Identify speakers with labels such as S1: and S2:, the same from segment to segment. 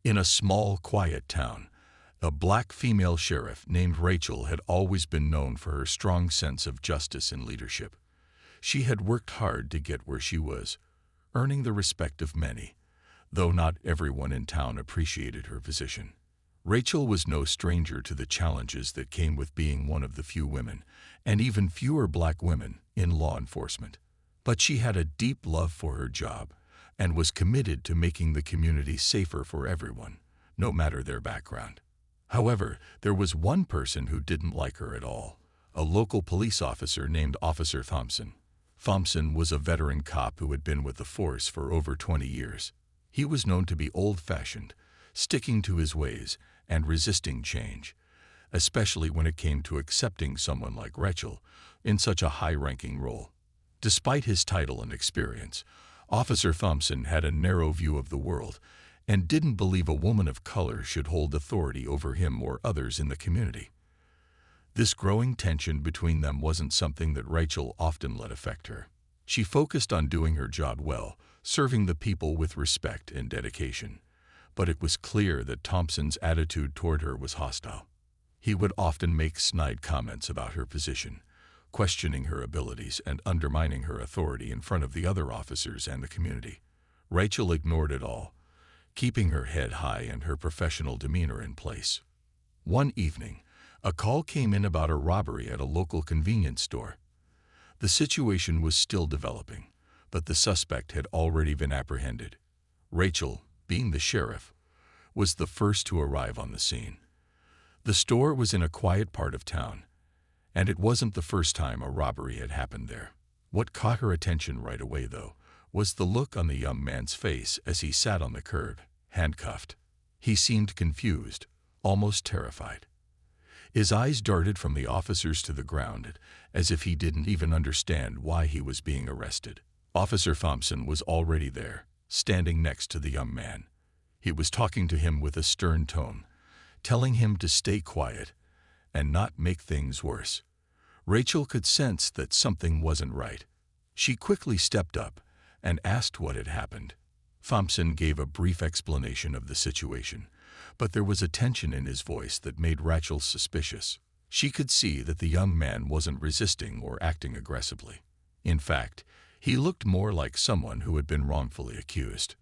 S1: In a small, quiet town, a black female sheriff named Rachel had always been known for her strong sense of justice and leadership. She had worked hard to get where she was, earning the respect of many, though not everyone in town appreciated her position. Rachel was no stranger to the challenges that came with being one of the few women, and even fewer black women, in law enforcement. But she had a deep love for her job and was committed to making the community safer for everyone, no matter their background. However, there was one person who didn't like her at all, a local police officer named Officer Thompson. Thompson was a veteran cop who had been with the force for over 20 years. He was known to be old-fashioned, sticking to his ways and resisting change, especially when it came to accepting someone like Rachel in such a high-ranking role. Despite his title and experience, Officer Thompson had a narrow view of the world and didn't believe a woman of color should hold authority over him or others in the community. This growing tension between them wasn't something that Rachel often let affect her. She focused on doing her job well, serving the people with respect and dedication. But it was clear that Thompson's attitude toward her was hostile. He would often make snide comments about her position, questioning her abilities and undermining her authority in front of the other officers and the community. Rachel ignored it all, keeping her head high and her professional demeanor in place. One evening, a call came in about a robbery at a local convenience store. The situation was still developing, but the suspect had already been apprehended. Rachel, being the sheriff, was the first to arrive on the scene. The store was in a quiet part of town, and it wasn't the first time a robbery had happened there. What caught her attention right away, though, was the look on the young man's face as he sat on the curb, handcuffed. He seemed confused, almost terrified. His eyes darted from the officers to the ground, as if he didn't even understand why he was being arrested. Officer Thompson was already there, standing next to the young man. He was talking to him with a stern tone, telling him to stay quiet and not make things worse. Rachel could sense that something wasn't right. She quickly stepped up and asked what had happened. Thompson gave a brief explanation of the situation, but there was a tension in his voice that made Rachel suspicious. She could see that the young man wasn't resisting or acting aggressively. In fact, he looked more like someone who had been wrongfully accused.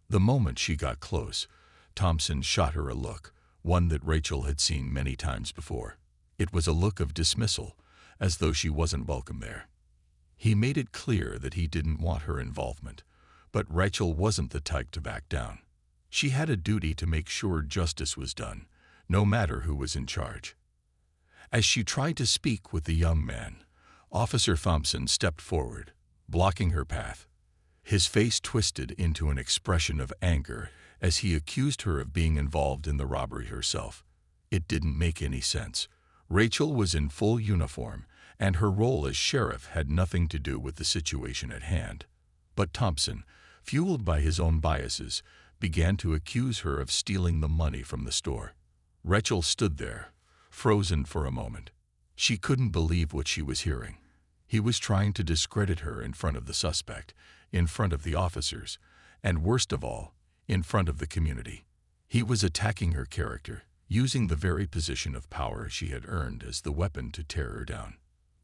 S1: The moment she got close, Thompson shot her a look, one that Rachel had seen many times before. It was a look of dismissal, as though she wasn't welcome there. He made it clear that he didn't want her involvement, but Rachel wasn't the type to back down. She had a duty to make sure justice was done, no matter who was in charge. As she tried to speak with the young man, Officer Thompson stepped forward, blocking her path. His face twisted into an expression of anger as he accused her of being involved in the robbery herself. It didn't make any sense. Rachel was in full uniform, and her role as sheriff had nothing to do with the situation at hand. But Thompson, fueled by his own biases, began to accuse her of stealing the money from the store. Rachel stood there, frozen for a moment. She couldn't believe what she was hearing. He was trying to discredit her in front of the suspect, in front of the officers, and worst of all, in front of the community. He was attacking her character, using the very position of power she had earned as the weapon to tear her down.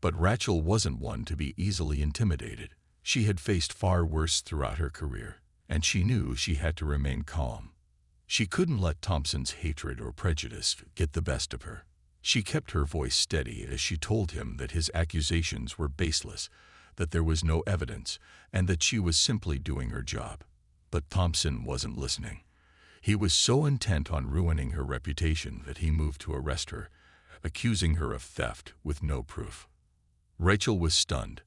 S1: But Rachel wasn't one to be easily intimidated. She had faced far worse throughout her career, and she knew she had to remain calm. She couldn't let Thompson's hatred or prejudice get the best of her. She kept her voice steady as she told him that his accusations were baseless, that there was no evidence, and that she was simply doing her job. But Thompson wasn't listening. He was so intent on ruining her reputation that he moved to arrest her, accusing her of theft with no proof. Rachel was stunned.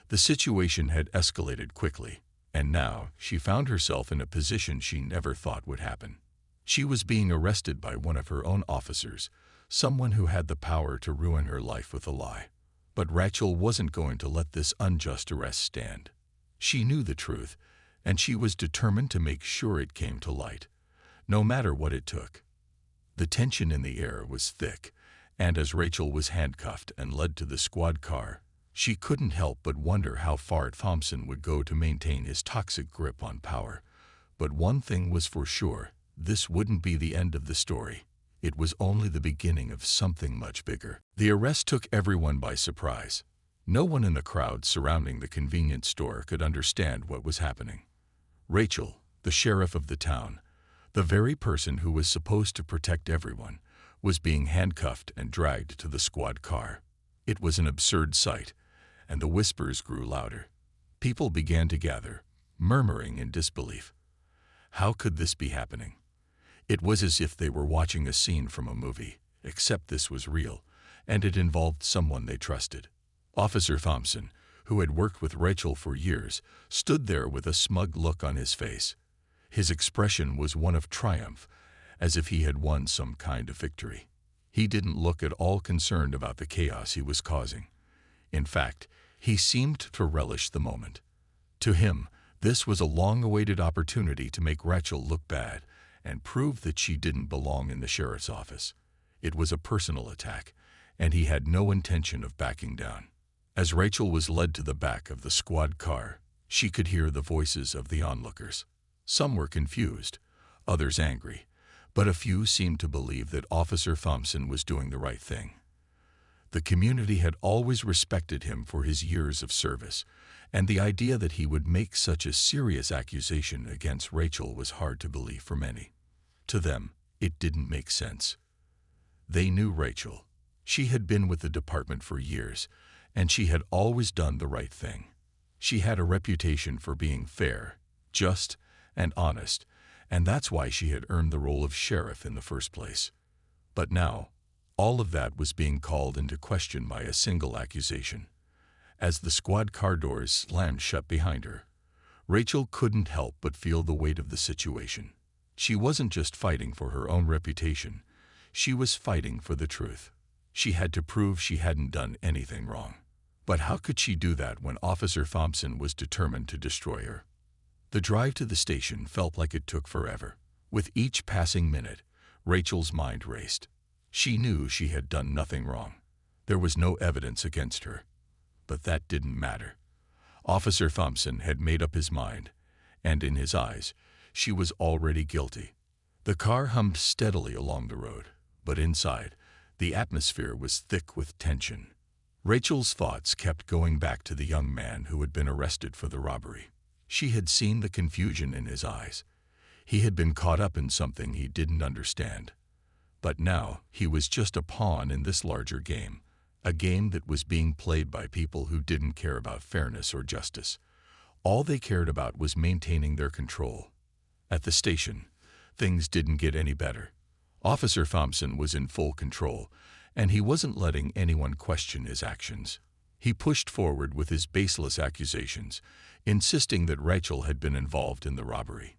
S1: The situation had escalated quickly, and now she found herself in a position she never thought would happen. She was being arrested by one of her own officers, someone who had the power to ruin her life with a lie. But Rachel wasn't going to let this unjust arrest stand. She knew the truth, and she was determined to make sure it came to light, no matter what it took. The tension in the air was thick, and as Rachel was handcuffed and led to the squad car, she couldn't help but wonder how far Thompson would go to maintain his toxic grip on power. But one thing was for sure, this wouldn't be the end of the story. It was only the beginning of something much bigger. The arrest took everyone by surprise. No one in the crowd surrounding the convenience store could understand what was happening. Rachel, the sheriff of the town, the very person who was supposed to protect everyone, was being handcuffed and dragged to the squad car. It was an absurd sight, and the whispers grew louder. People began to gather, murmuring in disbelief. How could this be happening? It was as if they were watching a scene from a movie, except this was real, and it involved someone they trusted. Officer Thompson, who had worked with Rachel for years, stood there with a smug look on his face. His expression was one of triumph, as if he had won some kind of victory. He didn't look at all concerned about the chaos he was causing. In fact, he seemed to relish the moment. To him, this was a long-awaited opportunity to make Rachel look bad and prove that she didn't belong in the sheriff's office. It was a personal attack, and he had no intention of backing down. As Rachel was led to the back of the squad car, she could hear the voices of the onlookers. Some were confused, others angry, but a few seemed to believe that Officer Thompson was doing the right thing. The community had always respected him for his years of service, and the idea that he would make such a serious accusation against Rachel was hard to believe for many. To them, it didn't make sense. They knew Rachel. She had been with the department for years, and she had always done the right thing. She had a reputation for being fair, just, and honest, and that's why she had earned the role of sheriff in the first place. But now, all of that was being called into question by a single accusation. As the squad car doors slammed shut behind her, Rachel couldn't help but feel the weight of the situation. She wasn't just fighting for her own reputation, she was fighting for the truth. She had to prove she hadn't done anything wrong. But how could she do that when Officer Thompson was determined to destroy her? The drive to the station felt like it took forever. With each passing minute, Rachel's mind raced. She knew she had done nothing wrong. There was no evidence against her. But that didn't matter. Officer Thompson had made up his mind, and in his eyes, she was already guilty. The car hummed steadily along the road, but inside, the atmosphere was thick with tension. Rachel's thoughts kept going back to the young man who had been arrested for the robbery. She had seen the confusion in his eyes. He had been caught up in something he didn't understand. But now he was just a pawn in this larger game, a game that was being played by people who didn't care about fairness or justice. All they cared about was maintaining their control. At the station, things didn't get any better. Officer Thompson was in full control, and he wasn't letting anyone question his actions. He pushed forward with his baseless accusations, insisting that Rachel had been involved in the robbery.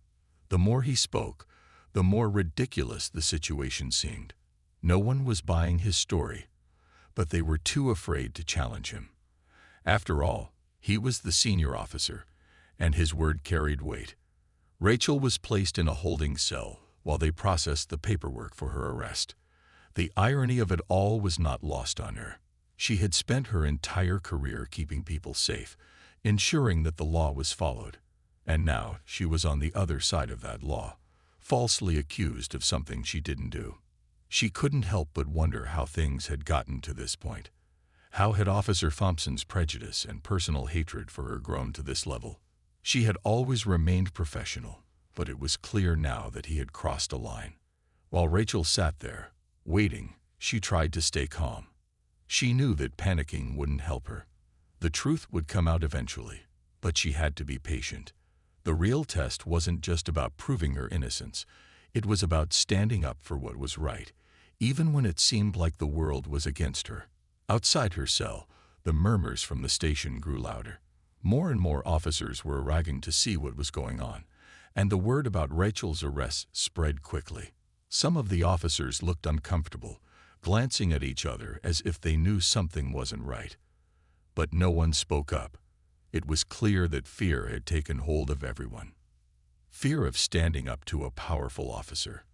S1: The more he spoke, the more ridiculous the situation seemed. No one was buying his story, but they were too afraid to challenge him. After all, he was the senior officer, and his word carried weight. Rachel was placed in a holding cell while they processed the paperwork for her arrest. The irony of it all was not lost on her. She had spent her entire career keeping people safe, ensuring that the law was followed. And now she was on the other side of that law, falsely accused of something she didn't do. She couldn't help but wonder how things had gotten to this point. How had Officer Thompson's prejudice and personal hatred for her grown to this level? She had always remained professional, but it was clear now that he had crossed a line. While Rachel sat there, waiting, she tried to stay calm. She knew that panicking wouldn't help her. The truth would come out eventually, but she had to be patient. The real test wasn't just about proving her innocence. It was about standing up for what was right, even when it seemed like the world was against her. Outside her cell, the murmurs from the station grew louder. More and more officers were arriving to see what was going on, and the word about Rachel's arrest spread quickly. Some of the officers looked uncomfortable, glancing at each other as if they knew something wasn't right. But no one spoke up. It was clear that fear had taken hold of everyone. Fear of standing up to a powerful officer.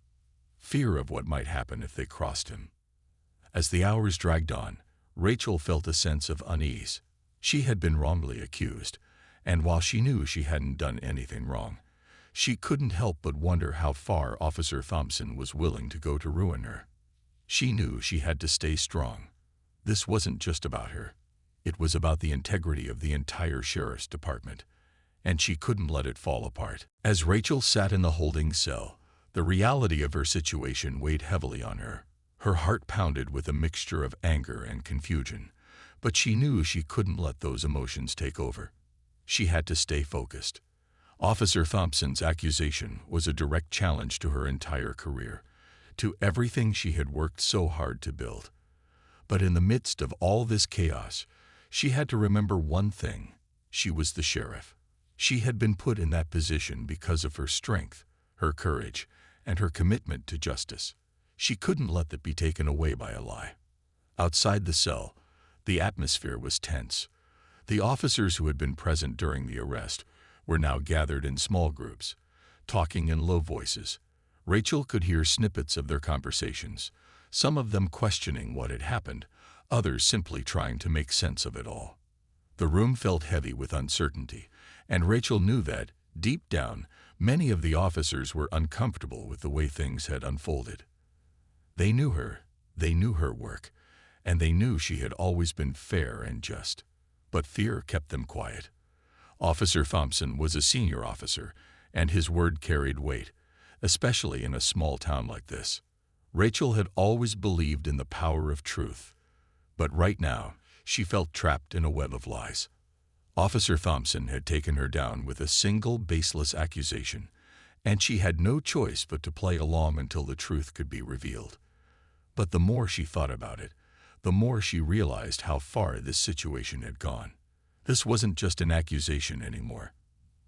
S1: Fear of what might happen if they crossed him. As the hours dragged on, Rachel felt a sense of unease. She had been wrongly accused, and while she knew she hadn't done anything wrong, She couldn't help but wonder how far Officer Thompson was willing to go to ruin her. She knew she had to stay strong. This wasn't just about her. It was about the integrity of the entire sheriff's department, and she couldn't let it fall apart. As Rachel sat in the holding cell, the reality of her situation weighed heavily on her. Her heart pounded with a mixture of anger and confusion, but she knew she couldn't let those emotions take over. She had to stay focused. Officer Thompson's accusation was a direct challenge to her entire career, to everything she had worked so hard to build. But in the midst of all this chaos, she had to remember one thing: she was the sheriff. She had been put in that position because of her strength, her courage, and her commitment to justice. She couldn't let that be taken away by a lie. Outside the cell, the atmosphere was tense. The officers who had been present during the arrest were now gathered in small groups, talking in low voices. Rachel could hear snippets of their conversations, some of them questioning what had happened, others simply trying to make sense of it all. The room felt heavy with uncertainty, and Rachel knew that, deep down, many of the officers were uncomfortable with the way things had unfolded. They knew her work, and they knew she had always been fair and just. But fear kept them quiet. Officer Thompson was a senior officer, and his word carried weight, especially in a small town like this. Rachel had always believed in the power of truth, but right now she felt trapped in a web of lies. Officer Thompson had taken her down with a single baseless accusation, and she had no choice but to play along until the truth could be revealed. But the more she thought about it, the more she realized how far this situation had gone. This wasn't just an accusation anymore.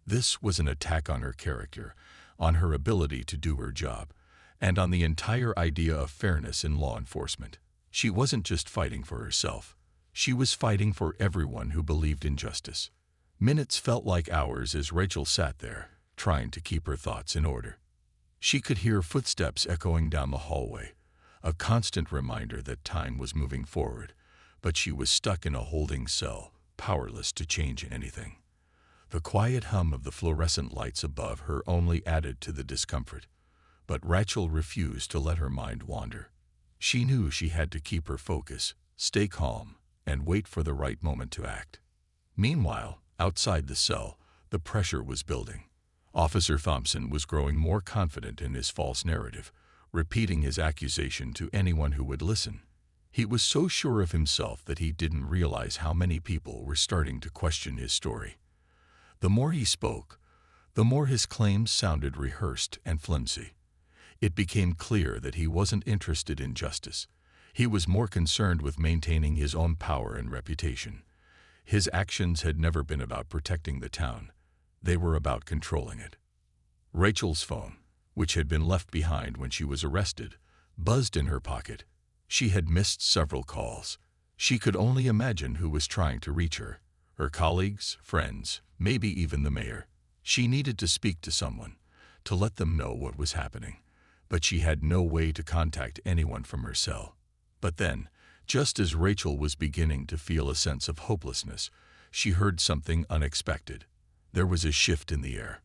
S1: This was an attack on her character, on her ability to do her job, and on the entire idea of fairness in law enforcement. She wasn't just fighting for herself. She was fighting for everyone who believed in justice. Minutes felt like hours as Rachel sat there, trying to keep her thoughts in order. She could hear footsteps echoing down the hallway, a constant reminder that time was moving forward, but she was stuck in a holding cell, powerless to change anything. The quiet hum of the fluorescent lights above her only added to the discomfort, but Rachel refused to let her mind wander. She knew she had to keep her focus, stay calm, and wait for the right moment to act. Meanwhile, outside the cell, the pressure was building. Officer Thompson was growing more confident in his false narrative, repeating his accusation to anyone who would listen. He was so sure of himself that he didn't realize how many people were starting to question his story. The more he spoke, the more his claims sounded rehearsed and flimsy. It became clear that he wasn't interested in justice. He was more concerned with maintaining his own power and reputation. His actions had never been about protecting the town. They were about controlling it. Rachel's phone, which had been left behind when she was arrested, buzzed in her pocket. She had missed several calls. She could only imagine who was trying to reach her. Her colleagues, friends, maybe even the mayor. She needed to speak to someone, to let them know what was happening, but she had no way to contact anyone from her cell. But then, just as Rachel was beginning to feel a sense of hopelessness, she heard something unexpected. There was a shift in the air.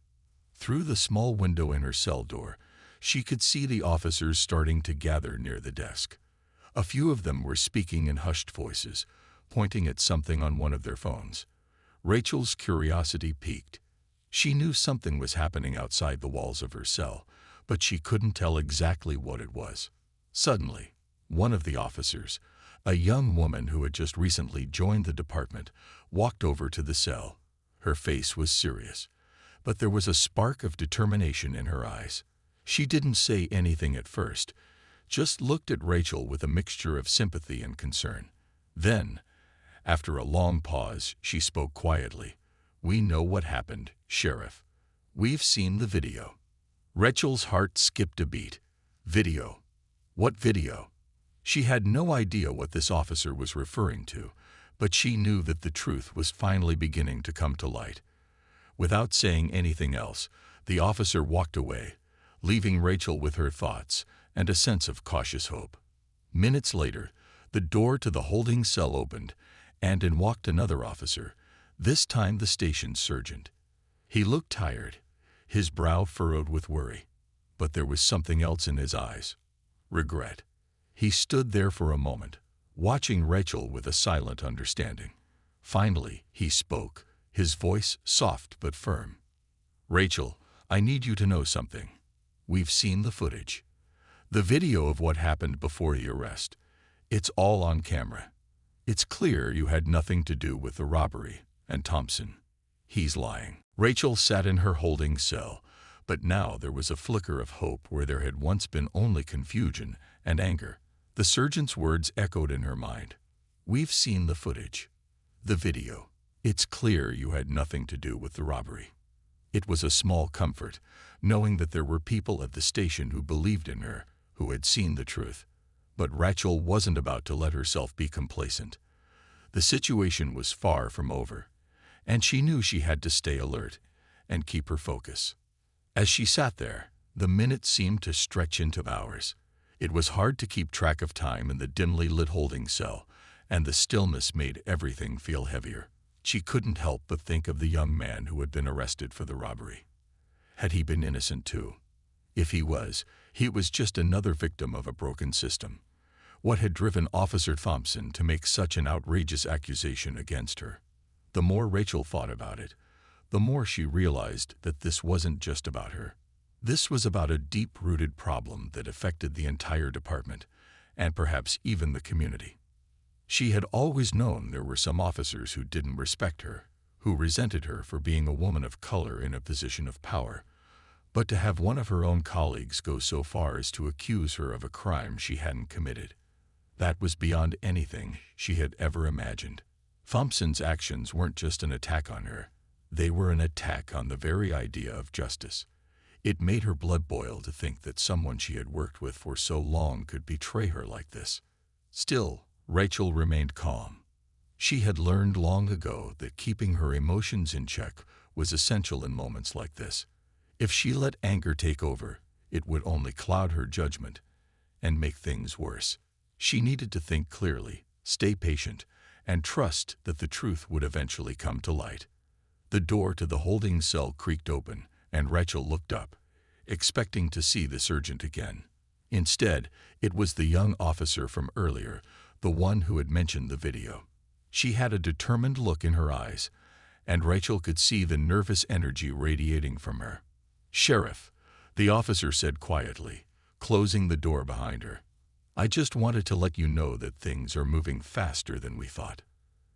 S1: Through the small window in her cell door, she could see the officers starting to gather near the desk. A few of them were speaking in hushed voices, pointing at something on one of their phones. Rachel's curiosity piqued. She knew something was happening outside the walls of her cell, but she couldn't tell exactly what it was. Suddenly, one of the officers, a young woman who had just recently joined the department, walked over to the cell. Her face was serious, but there was a spark of determination in her eyes. She didn't say anything at first, just looked at Rachel with a mixture of sympathy and concern. Then, after a long pause, she spoke quietly. "We know what happened, Sheriff. We've seen the video." Rachel's heart skipped a beat. Video? What video? She had no idea what this officer was referring to, but she knew that the truth was finally beginning to come to light. Without saying anything else, the officer walked away, leaving Rachel with her thoughts and a sense of cautious hope. Minutes later, the door to the holding cell opened, and in walked another officer, this time the station sergeant. He looked tired. his brow furrowed with worry. But there was something else in his eyes. Regret. He stood there for a moment, watching Rachel with a silent understanding. Finally, he spoke, his voice soft but firm. "Rachel, I need you to know something. We've seen the footage. The video of what happened before the arrest. It's all on camera. It's clear you had nothing to do with the robbery, and Thompson, he's lying." Rachel sat in her holding cell, but now there was a flicker of hope where there had once been only confusion and anger. The surgeon's words echoed in her mind. "We've seen the footage. The video. It's clear you had nothing to do with the robbery." It was a small comfort, knowing that there were people at the station who believed in her, who had seen the truth. But Rachel wasn't about to let herself be complacent. The situation was far from over, and she knew she had to stay alert and keep her focus. As she sat there, the minutes seemed to stretch into hours. It was hard to keep track of time in the dimly lit holding cell, and the stillness made everything feel heavier. She couldn't help but think of the young man who had been arrested for the robbery. Had he been innocent too? If he was just another victim of a broken system. What had driven Officer Thompson to make such an outrageous accusation against her? The more Rachel thought about it, the more she realized that this wasn't just about her. This was about a deep-rooted problem that affected the entire department, and perhaps even the community. She had always known there were some officers who didn't respect her, who resented her for being a woman of color in a position of power. But to have one of her own colleagues go so far as to accuse her of a crime she hadn't committed, that was beyond anything she had ever imagined. Thompson's actions weren't just an attack on her. They were an attack on the very idea of justice. It made her blood boil to think that someone she had worked with for so long could betray her like this. Still, Rachel remained calm. She had learned long ago that keeping her emotions in check was essential in moments like this. If she let anger take over, it would only cloud her judgment and make things worse. She needed to think clearly, stay patient, and trust that the truth would eventually come to light. The door to the holding cell creaked open, and Rachel looked up, expecting to see the sergeant again. Instead, it was the young officer from earlier, the one who had mentioned the video. She had a determined look in her eyes, and Rachel could see the nervous energy radiating from her. "Sheriff," the officer said quietly, closing the door behind her. "I just wanted to let you know that things are moving faster than we thought.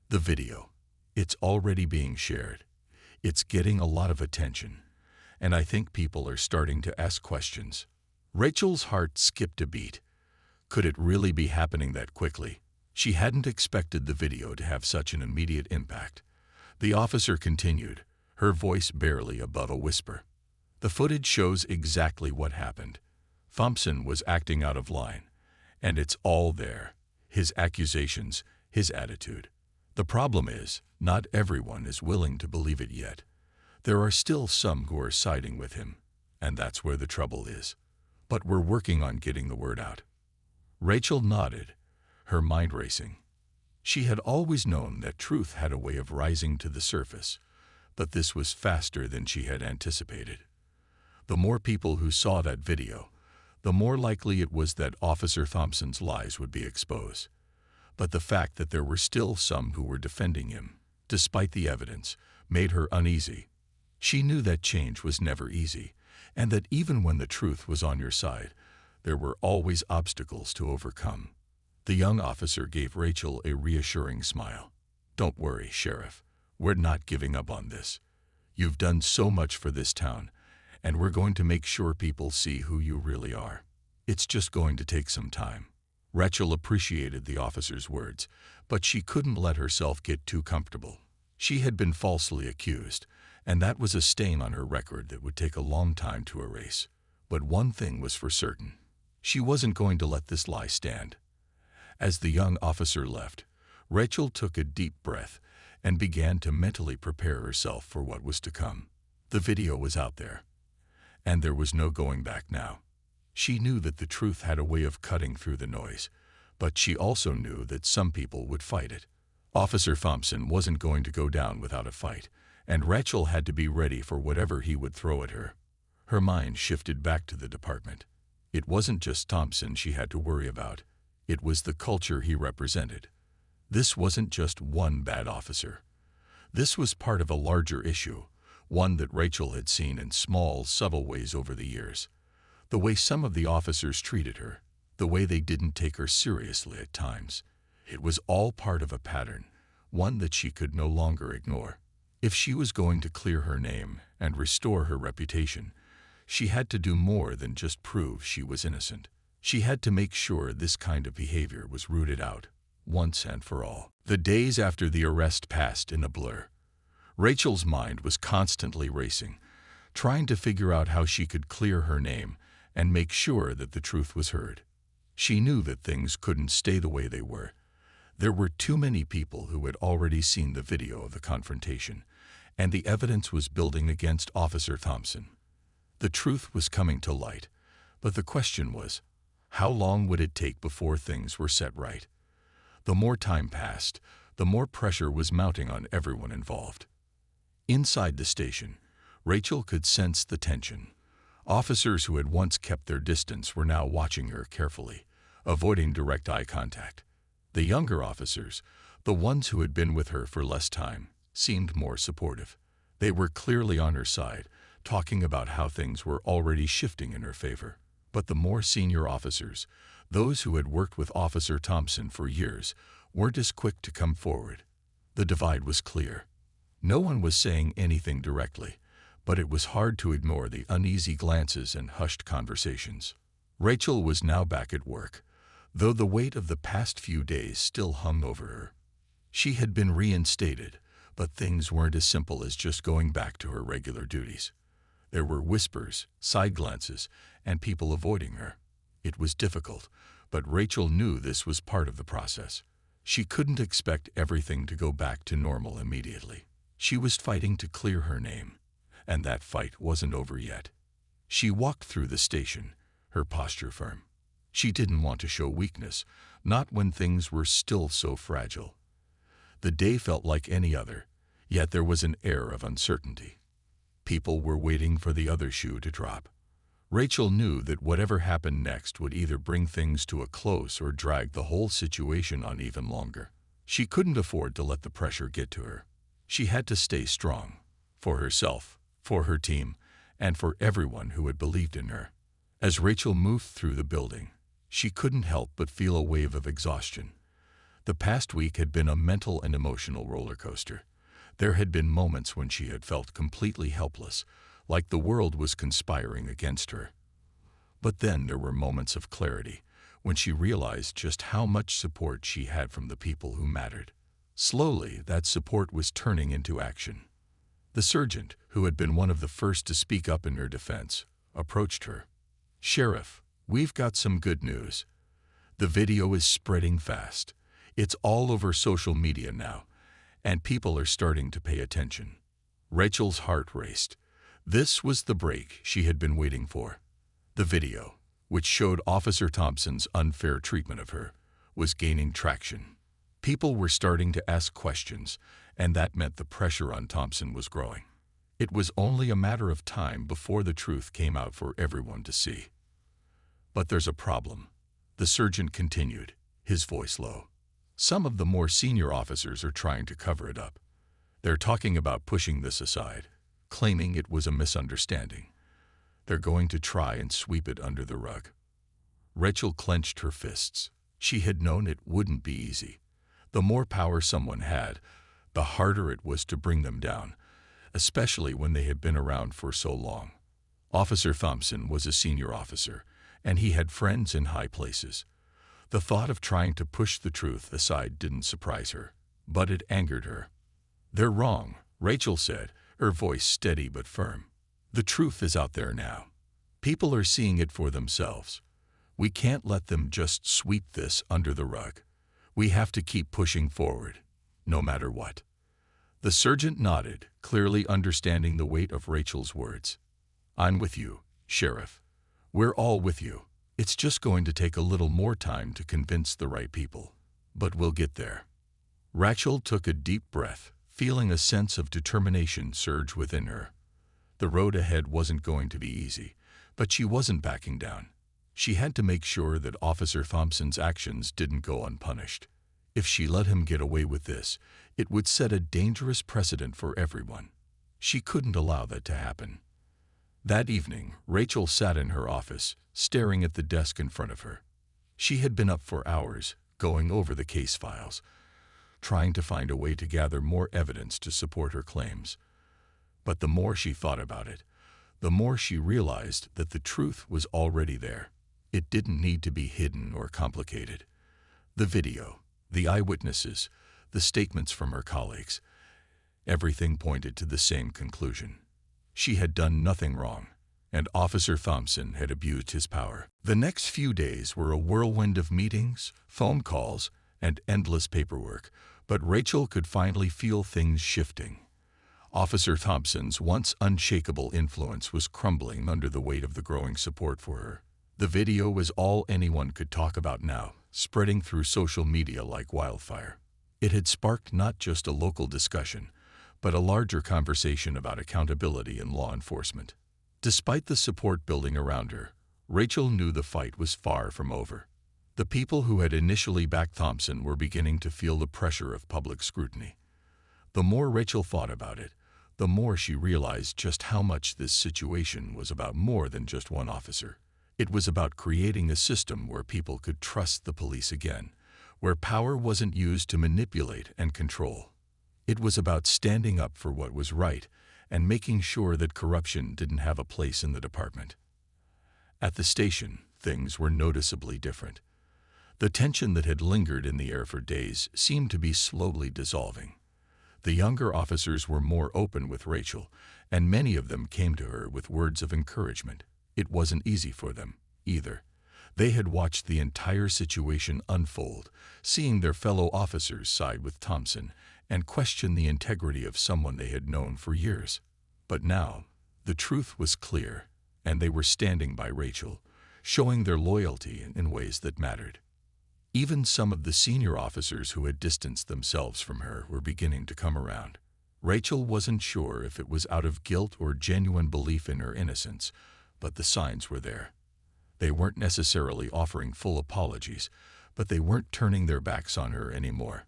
S1: The video. It's already being shared. It's getting a lot of attention, and I think people are starting to ask questions." Rachel's heart skipped a beat. Could it really be happening that quickly? She hadn't expected the video to have such an immediate impact. The officer continued, her voice barely above a whisper. "The footage shows exactly what happened. Thompson was acting out of line, and it's all there. His accusations, his attitude. The problem is, not everyone is willing to believe it yet. There are still some who are siding with him, and that's where the trouble is. But we're working on getting the word out." Rachel nodded, her mind racing. She had always known that truth had a way of rising to the surface, but this was faster than she had anticipated. The more people who saw that video, the more likely it was that Officer Thompson's lies would be exposed. But the fact that there were still some who were defending him, despite the evidence, made her uneasy. She knew that change was never easy, and that even when the truth was on your side, there were always obstacles to overcome. The young officer gave Rachel a reassuring smile. "Don't worry, Sheriff. We're not giving up on this. You've done so much for this town, and we're going to make sure people see who you really are. It's just going to take some time." Rachel appreciated the officer's words, but she couldn't let herself get too comfortable. She had been falsely accused, and that was a stain on her record that would take a long time to erase. But one thing was for certain. She wasn't going to let this lie stand. As the young officer left, Rachel took a deep breath and began to mentally prepare herself for what was to come. The video was out there, and there was no going back now. She knew that the truth had a way of cutting through the noise, but she also knew that some people would fight it. Officer Thompson wasn't going to go down without a fight, and Rachel had to be ready for whatever he would throw at her. Her mind shifted back to the department. It wasn't just Thompson she had to worry about. It was the culture he represented. This wasn't just one bad officer. This was part of a larger issue, one that Rachel had seen in small, subtle ways over the years. The way some of the officers treated her, the way they didn't take her seriously at times. It was all part of a pattern, one that she could no longer ignore. If she was going to clear her name and restore her reputation, she had to do more than just prove she was innocent. She had to make sure this kind of behavior was rooted out, once and for all. The days after the arrest passed in a blur. Rachel's mind was constantly racing, trying to figure out how she could clear her name and make sure that the truth was heard. She knew that things couldn't stay the way they were. There were too many people who had already seen the video of the confrontation, and the evidence was building against Officer Thompson. The truth was coming to light, but the question was, how long would it take before things were set right? The more time passed, the more pressure was mounting on everyone involved. Inside the station, Rachel could sense the tension. Officers who had once kept their distance were now watching her carefully, avoiding direct eye contact. The younger officers, the ones who had been with her for less time, seemed more supportive. They were clearly on her side, talking about how things were already shifting in her favor. But the more senior officers, those who had worked with Officer Thompson for years, weren't as quick to come forward. The divide was clear. No one was saying anything directly, but it was hard to ignore the uneasy glances and hushed conversations. Rachel was now back at work, though the weight of the past few days still hung over her. She had been reinstated, but things weren't as simple as just going back to her regular duties. There were whispers, side glances, and people avoiding her. It was difficult, but Rachel knew this was part of the process. She couldn't expect everything to go back to normal immediately. She was fighting to clear her name, and that fight wasn't over yet. She walked through the station, her posture firm. She didn't want to show weakness, not when things were still so fragile. The day felt like any other, yet there was an air of uncertainty. People were waiting for the other shoe to drop. Rachel knew that whatever happened next would either bring things to a close or drag the whole situation on even longer. She couldn't afford to let the pressure get to her. She had to stay strong, for herself, for her team, and for everyone who had believed in her. As Rachel moved through the building, she couldn't help but feel a wave of exhaustion. The past week had been a mental and emotional roller coaster. There had been moments when she had felt completely helpless, like the world was conspiring against her. But then there were moments of clarity, when she realized just how much support she had from the people who mattered. Slowly, that support was turning into action. The sergeant, who had been one of the first to speak up in her defense, approached her. "Sheriff, we've got some good news. The video is spreading fast. It's all over social media now, and people are starting to pay attention." Rachel's heart raced. This was the break she had been waiting for. The video, which showed Officer Thompson's unfair treatment of her, was gaining traction. People were starting to ask questions, and that meant the pressure on Thompson was growing. It was only a matter of time before the truth came out for everyone to see. "But there's a problem," the sergeant continued, his voice low. "Some of the more senior officers are trying to cover it up. They're talking about pushing this aside, claiming it was a misunderstanding. They're going to try and sweep it under the rug." Rachel clenched her fists. She had known it wouldn't be easy. The more power someone had, the harder it was to bring them down, especially when they had been around for so long. Officer Thompson was a senior officer, and he had friends in high places. The thought of trying to push the truth aside didn't surprise her, but it angered her. "They're wrong," Rachel said, her voice steady but firm. "The truth is out there now. People are seeing it for themselves. We can't let them just sweep this under the rug. We have to keep pushing forward, no matter what." The sergeant nodded, clearly understanding the weight of Rachel's words. "I'm with you, Sheriff. We're all with you. It's just going to take a little more time to convince the right people, but we'll get there." Rachel took a deep breath, feeling a sense of determination surge within her. The road ahead wasn't going to be easy, but she wasn't backing down. She had to make sure that Officer Thompson's actions didn't go unpunished. If she let him get away with this, it would set a dangerous precedent for everyone. She couldn't allow that to happen. That evening, Rachel sat in her office, staring at the desk in front of her. She had been up for hours, going over the case files, trying to find a way to gather more evidence to support her claims. But the more she thought about it, the more she realized that the truth was already there. It didn't need to be hidden or complicated. The video, the eyewitnesses, the statements from her colleagues, everything pointed to the same conclusion. She had done nothing wrong, and Officer Thompson had abused his power. The next few days were a whirlwind of meetings, phone calls, and endless paperwork, but Rachel could finally feel things shifting. Officer Thompson's once unshakable influence was crumbling under the weight of the growing support for her. The video was all anyone could talk about now, spreading through social media like wildfire. It had sparked not just a local discussion, but a larger conversation about accountability in law enforcement. Despite the support building around her, Rachel knew the fight was far from over. The people who had initially backed Thompson were beginning to feel the pressure of public scrutiny. The more Rachel thought about it, the more she realized just how much this situation was about more than just one officer. It was about creating a system where people could trust the police again, where power wasn't used to manipulate and control. It was about standing up for what was right and making sure that corruption didn't have a place in the department. At the station, things were noticeably different. The tension that had lingered in the air for days seemed to be slowly dissolving. The younger officers were more open with Rachel, and many of them came to her with words of encouragement. It wasn't easy for them, either. They had watched the entire situation unfold, seeing their fellow officers side with Thompson and question the integrity of someone they had known for years. But now, the truth was clear, and they were standing by Rachel, showing their loyalty in ways that mattered. Even some of the senior officers who had distanced themselves from her were beginning to come around. Rachel wasn't sure if it was out of guilt or genuine belief in her innocence, but the signs were there. They weren't necessarily offering full apologies, but they weren't turning their backs on her anymore.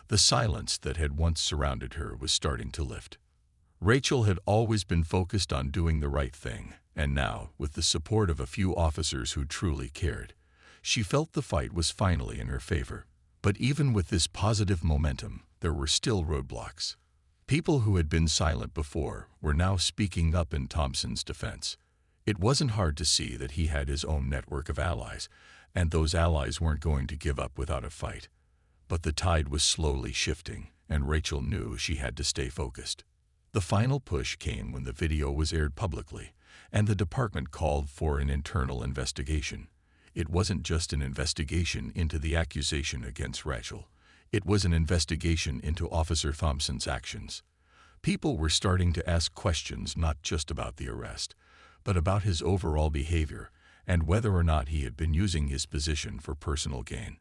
S1: The silence that had once surrounded her was starting to lift. Rachel had always been focused on doing the right thing, and now, with the support of a few officers who truly cared, she felt the fight was finally in her favor. But even with this positive momentum, there were still roadblocks. People who had been silent before were now speaking up in Thompson's defense. It wasn't hard to see that he had his own network of allies, and those allies weren't going to give up without a fight. But the tide was slowly shifting, and Rachel knew she had to stay focused. The final push came when the video was aired publicly, and the department called for an internal investigation. It wasn't just an investigation into the accusation against Rachel. It was an investigation into Officer Thompson's actions. People were starting to ask questions not just about the arrest, but about his overall behavior and whether or not he had been using his position for personal gain.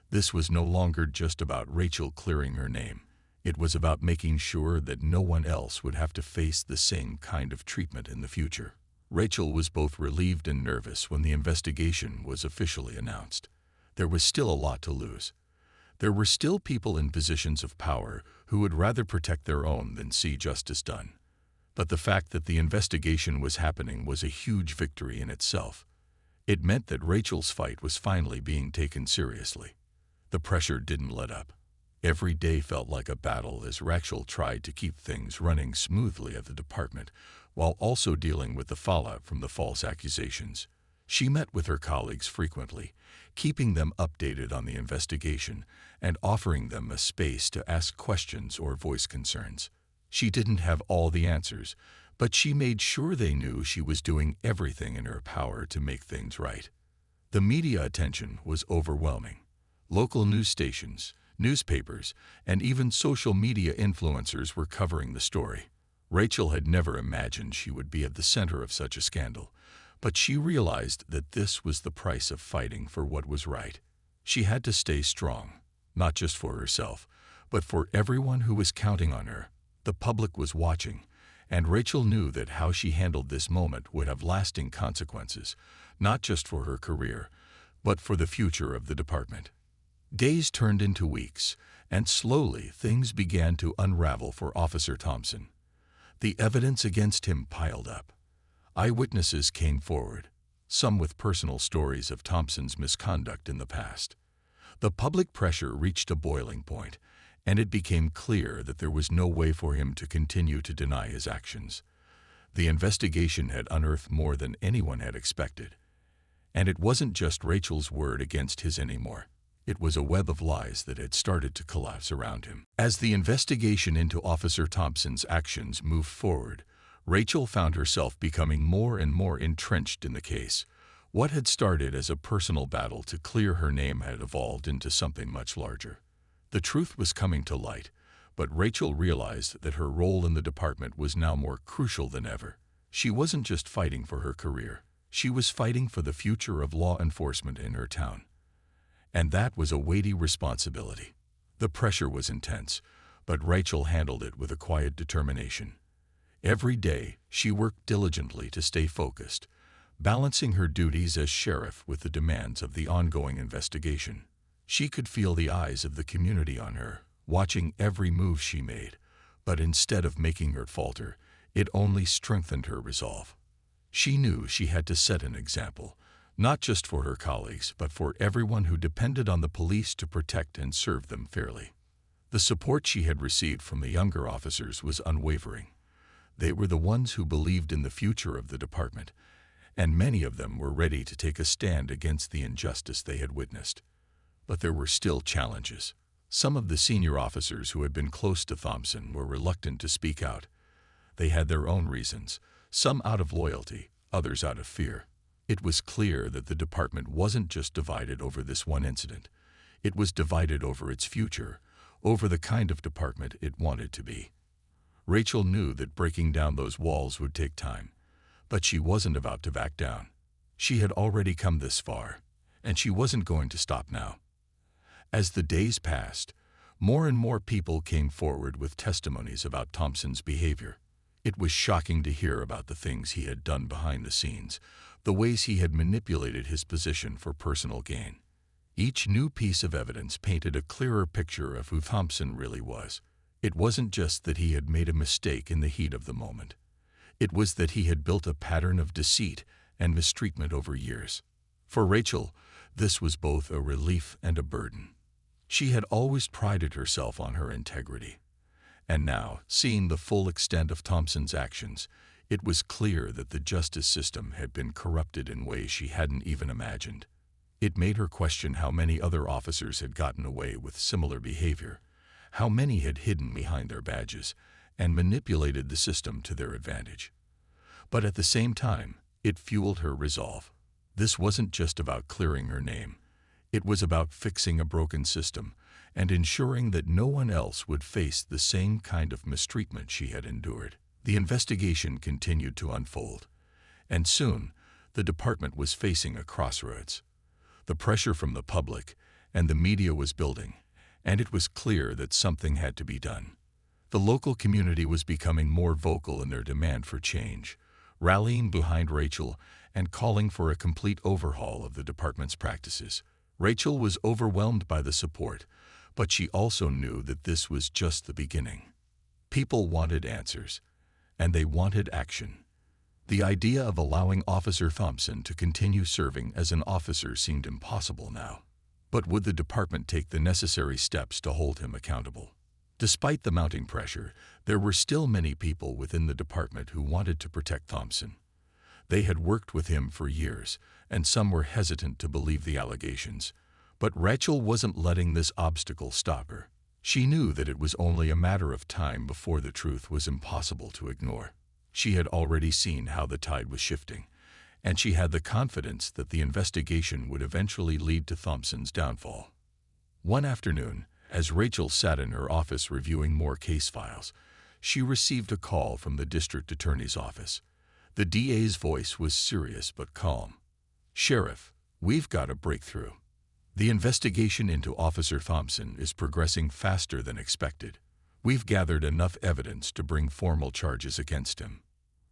S1: This was no longer just about Rachel clearing her name. It was about making sure that no one else would have to face the same kind of treatment in the future. Rachel was both relieved and nervous when the investigation was officially announced. There was still a lot to lose. There were still people in positions of power who would rather protect their own than see justice done. But the fact that the investigation was happening was a huge victory in itself. It meant that Rachel's fight was finally being taken seriously. The pressure didn't let up. Every day felt like a battle as Rachel tried to keep things running smoothly at the department, while also dealing with the fallout from the false accusations. She met with her colleagues frequently, keeping them updated on the investigation and offering them a space to ask questions or voice concerns. She didn't have all the answers, but she made sure they knew she was doing everything in her power to make things right. The media attention was overwhelming. Local news stations, newspapers, and even social media influencers were covering the story. Rachel had never imagined she would be at the center of such a scandal, but she realized that this was the price of fighting for what was right. She had to stay strong, not just for herself, but for everyone who was counting on her. The public was watching, and Rachel knew that how she handled this moment would have lasting consequences, not just for her career, but for the future of the department. Days turned into weeks, and slowly things began to unravel for Officer Thompson. The evidence against him piled up. Eyewitnesses came forward, some with personal stories of Thompson's misconduct in the past. The public pressure reached a boiling point, and it became clear that there was no way for him to continue to deny his actions. The investigation had unearthed more than anyone had expected. And it wasn't just Rachel's word against his anymore. It was a web of lies that had started to collapse around him. As the investigation into Officer Thompson's actions moved forward, Rachel found herself becoming more and more entrenched in the case. What had started as a personal battle to clear her name had evolved into something much larger. The truth was coming to light, but Rachel realized that her role in the department was now more crucial than ever. She wasn't just fighting for her career. She was fighting for the future of law enforcement in her town. And that was a weighty responsibility. The pressure was intense, but Rachel handled it with a quiet determination. Every day, she worked diligently to stay focused, balancing her duties as sheriff with the demands of the ongoing investigation. She could feel the eyes of the community on her, watching every move she made, but instead of making her falter, it only strengthened her resolve. She knew she had to set an example, not just for her colleagues, but for everyone who depended on the police to protect and serve them fairly. The support she had received from the younger officers was unwavering. They were the ones who believed in the future of the department, and many of them were ready to take a stand against the injustice they had witnessed. But there were still challenges. Some of the senior officers who had been close to Thompson were reluctant to speak out. They had their own reasons, some out of loyalty, others out of fear. It was clear that the department wasn't just divided over this one incident. It was divided over its future, over the kind of department it wanted to be. Rachel knew that breaking down those walls would take time, but she wasn't about to back down. She had already come this far, and she wasn't going to stop now. As the days passed, more and more people came forward with testimonies about Thompson's behavior. It was shocking to hear about the things he had done behind the scenes, the ways he had manipulated his position for personal gain. Each new piece of evidence painted a clearer picture of who Thompson really was. It wasn't just that he had made a mistake in the heat of the moment. It was that he had built a pattern of deceit and mistreatment over years. For Rachel, this was both a relief and a burden. She had always prided herself on her integrity. And now, seeing the full extent of Thompson's actions, it was clear that the justice system had been corrupted in ways she hadn't even imagined. It made her question how many other officers had gotten away with similar behavior, how many had hidden behind their badges and manipulated the system to their advantage. But at the same time, it fueled her resolve. This wasn't just about clearing her name. It was about fixing a broken system and ensuring that no one else would face the same kind of mistreatment she had endured. The investigation continued to unfold, and soon the department was facing a crossroads. The pressure from the public and the media was building, and it was clear that something had to be done. The local community was becoming more vocal in their demand for change, rallying behind Rachel and calling for a complete overhaul of the department's practices. Rachel was overwhelmed by the support, but she also knew that this was just the beginning. People wanted answers, and they wanted action. The idea of allowing Officer Thompson to continue serving as an officer seemed impossible now. But would the department take the necessary steps to hold him accountable? Despite the mounting pressure, there were still many people within the department who wanted to protect Thompson. They had worked with him for years, and some were hesitant to believe the allegations. But Rachel wasn't letting this obstacle stop her. She knew that it was only a matter of time before the truth was impossible to ignore. She had already seen how the tide was shifting, and she had the confidence that the investigation would eventually lead to Thompson's downfall. One afternoon, as Rachel sat in her office reviewing more case files, she received a call from the district attorney's office. The DA's voice was serious but calm. "Sheriff, we've got a breakthrough. The investigation into Officer Thompson is progressing faster than expected. We've gathered enough evidence to bring formal charges against him."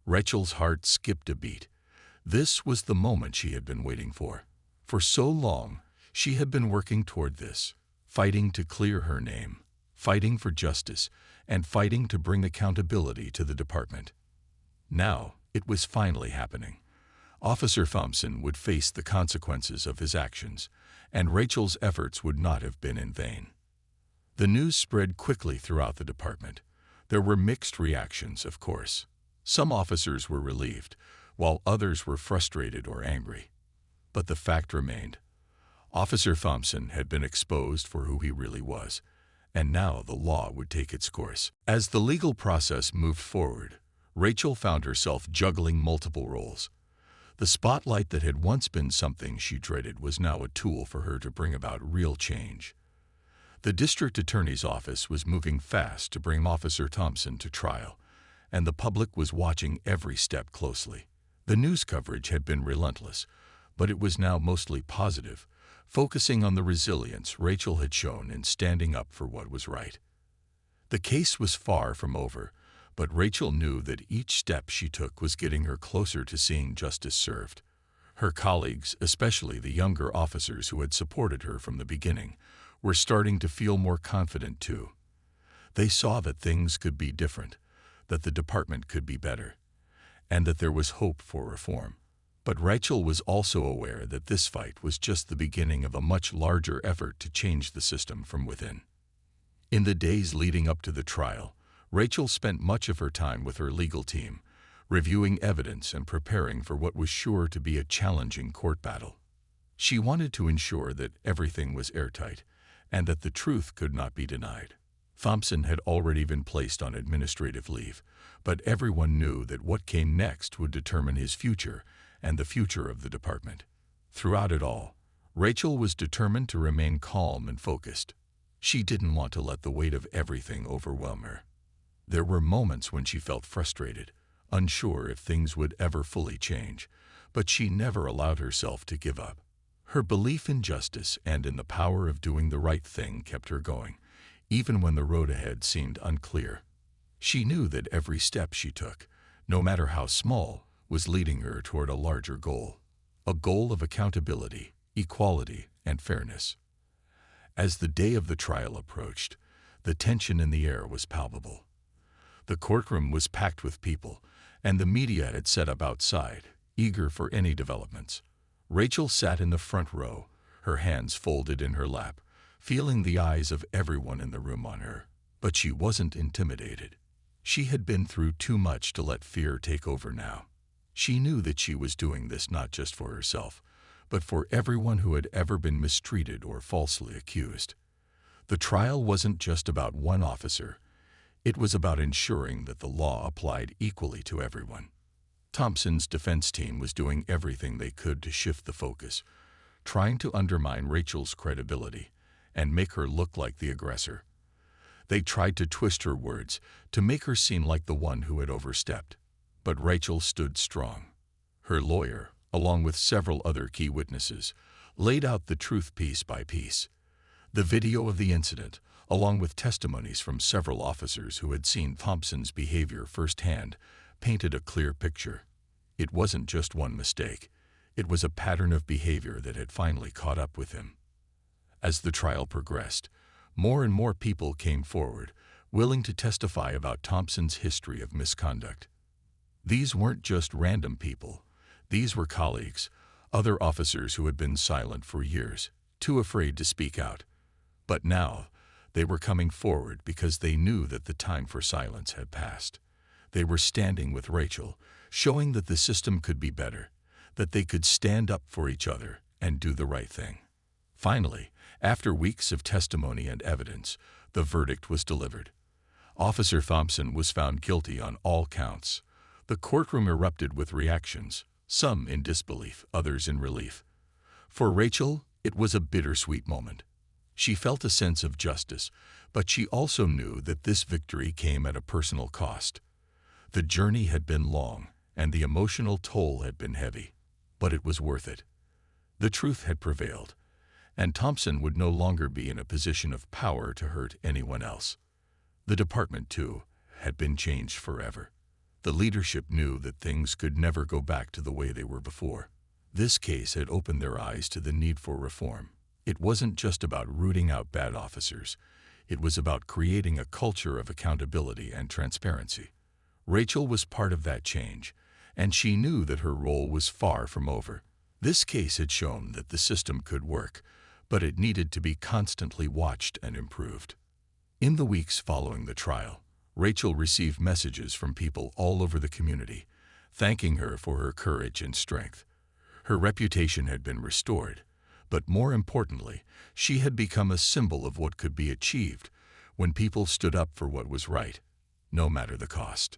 S1: Rachel's heart skipped a beat. This was the moment she had been waiting for. For so long, she had been working toward this, fighting to clear her name, fighting for justice, and fighting to bring accountability to the department. Now, it was finally happening. Officer Thompson would face the consequences of his actions, and Rachel's efforts would not have been in vain. The news spread quickly throughout the department. There were mixed reactions, of course. Some officers were relieved, while others were frustrated or angry. But the fact remained. Officer Thompson had been exposed for who he really was, and now the law would take its course. As the legal process moved forward, Rachel found herself juggling multiple roles. The spotlight that had once been something she dreaded was now a tool for her to bring about real change. The district attorney's office was moving fast to bring Officer Thompson to trial, and the public was watching every step closely. The news coverage had been relentless, but it was now mostly positive, focusing on the resilience Rachel had shown in standing up for what was right. The case was far from over, but Rachel knew that each step she took was getting her closer to seeing justice served. Her colleagues, especially the younger officers who had supported her from the beginning, were starting to feel more confident too. They saw that things could be different, that the department could be better, and that there was hope for reform. But Rachel was also aware that this fight was just the beginning of a much larger effort to change the system from within. In the days leading up to the trial, Rachel spent much of her time with her legal team, reviewing evidence and preparing for what was sure to be a challenging court battle. She wanted to ensure that everything was airtight and that the truth could not be denied. Thompson had already been placed on administrative leave, but everyone knew that what came next would determine his future and the future of the department. Throughout it all, Rachel was determined to remain calm and focused. She didn't want to let the weight of everything overwhelm her. There were moments when she felt frustrated, unsure if things would ever fully change, but she never allowed herself to give up. Her belief in justice and in the power of doing the right thing kept her going, even when the road ahead seemed unclear. She knew that every step she took, no matter how small, was leading her toward a larger goal, a goal of accountability, equality, and fairness. As the day of the trial approached, the tension in the air was palpable. The courtroom was packed with people, and the media had set up outside, eager for any developments. Rachel sat in the front row, her hands folded in her lap, feeling the eyes of everyone in the room on her. But she wasn't intimidated. She had been through too much to let fear take over now. She knew that she was doing this not just for herself, but for everyone who had ever been mistreated or falsely accused. The trial wasn't just about one officer. It was about ensuring that the law applied equally to everyone. Thompson's defense team was doing everything they could to shift the focus, trying to undermine Rachel's credibility and make her look like the aggressor. They tried to twist her words to make her seem like the one who had overstepped. But Rachel stood strong. Her lawyer, along with several other key witnesses, laid out the truth piece by piece. The video of the incident, along with testimonies from several officers who had seen Thompson's behavior firsthand, painted a clear picture. It wasn't just one mistake. It was a pattern of behavior that had finally caught up with him. As the trial progressed, more and more people came forward, willing to testify about Thompson's history of misconduct. These weren't just random people. These were colleagues, other officers who had been silent for years, too afraid to speak out. But now, they were coming forward because they knew that the time for silence had passed. They were standing with Rachel, showing that the system could be better, that they could stand up for each other and do the right thing. Finally, after weeks of testimony and evidence, the verdict was delivered. Officer Thompson was found guilty on all counts. The courtroom erupted with reactions, some in disbelief, others in relief. For Rachel, it was a bittersweet moment. She felt a sense of justice, but she also knew that this victory came at a personal cost. The journey had been long, and the emotional toll had been heavy, but it was worth it. The truth had prevailed, and Thompson would no longer be in a position of power to hurt anyone else. The department, too, had been changed forever. The leadership knew that things could never go back to the way they were before. This case had opened their eyes to the need for reform. It wasn't just about rooting out bad officers. It was about creating a culture of accountability and transparency. Rachel was part of that change, and she knew that her role was far from over. This case had shown that the system could work, but it needed to be constantly watched and improved. In the weeks following the trial, Rachel received messages from people all over the community, thanking her for her courage and strength. Her reputation had been restored, but more importantly, she had become a symbol of what could be achieved when people stood up for what was right, no matter the cost.